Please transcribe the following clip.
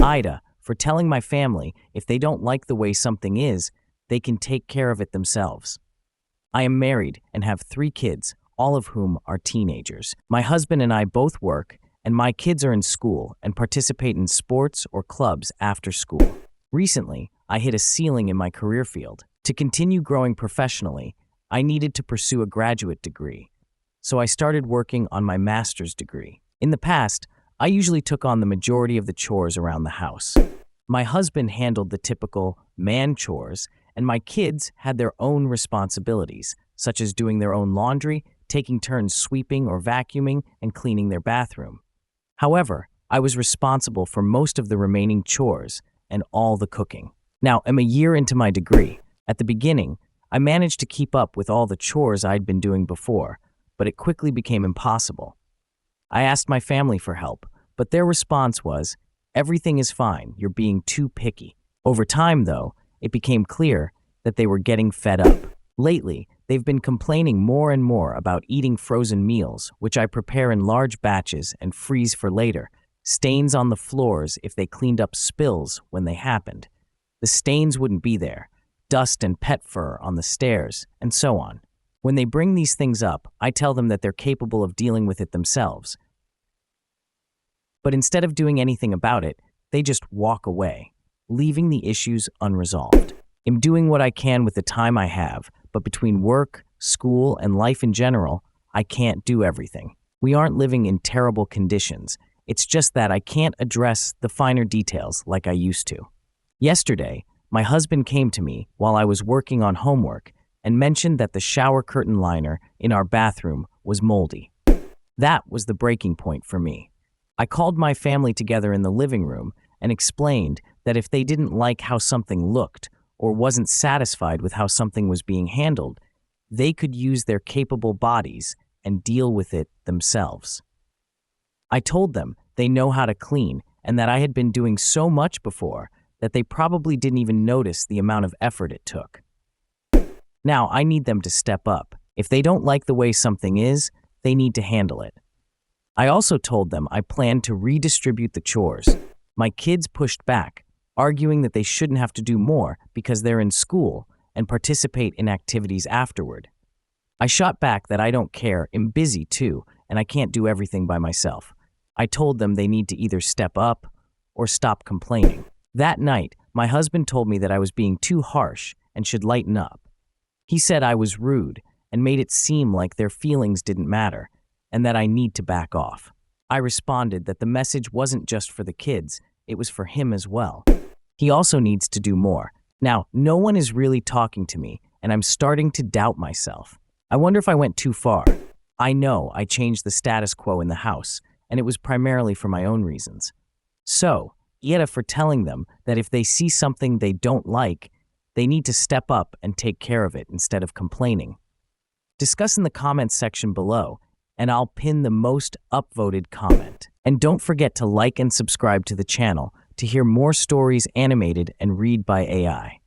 AITA for telling my family if they don't like the way something is, they can take care of it themselves. I am married and have 3 kids, all of whom are teenagers. My husband and I both work, and my kids are in school and participate in sports or clubs after school. Recently, I hit a ceiling in my career field. To continue growing professionally, I needed to pursue a graduate degree, so I started working on my master's degree. In the past, I usually took on the majority of the chores around the house. My husband handled the typical man chores, and my kids had their own responsibilities, such as doing their own laundry, taking turns sweeping or vacuuming, and cleaning their bathroom. However, I was responsible for most of the remaining chores and all the cooking. Now, I'm a year into my degree. At the beginning, I managed to keep up with all the chores I'd been doing before, but it quickly became impossible. I asked my family for help, but their response was, "Everything is fine, you're being too picky." Over time, though, it became clear that they were getting fed up. Lately, they've been complaining more and more about eating frozen meals, which I prepare in large batches and freeze for later, stains on the floors if they cleaned up spills when they happened. The stains wouldn't be there, dust and pet fur on the stairs, and so on. When they bring these things up, I tell them that they're capable of dealing with it themselves. But instead of doing anything about it, they just walk away, leaving the issues unresolved. I'm doing what I can with the time I have, but between work, school, and life in general, I can't do everything. We aren't living in terrible conditions. It's just that I can't address the finer details like I used to. Yesterday, my husband came to me while I was working on homework and mentioned that the shower curtain liner in our bathroom was moldy. That was the breaking point for me. I called my family together in the living room and explained that if they didn't like how something looked or wasn't satisfied with how something was being handled, they could use their capable bodies and deal with it themselves. I told them they know how to clean and that I had been doing so much before that they probably didn't even notice the amount of effort it took. Now I need them to step up. If they don't like the way something is, they need to handle it. I also told them I planned to redistribute the chores. My kids pushed back, arguing that they shouldn't have to do more because they're in school and participate in activities afterward. I shot back that I don't care, I'm busy too, and I can't do everything by myself. I told them they need to either step up or stop complaining. That night, my husband told me that I was being too harsh and should lighten up. He said I was rude and made it seem like their feelings didn't matter and that I need to back off. I responded that the message wasn't just for the kids, it was for him as well. He also needs to do more. Now, no one is really talking to me, and I'm starting to doubt myself. I wonder if I went too far. I know I changed the status quo in the house, and it was primarily for my own reasons. So, AITA for telling them that if they see something they don't like, they need to step up and take care of it instead of complaining. Discuss in the comments section below, and I'll pin the most upvoted comment. And don't forget to like and subscribe to the channel to hear more stories animated and read by AI.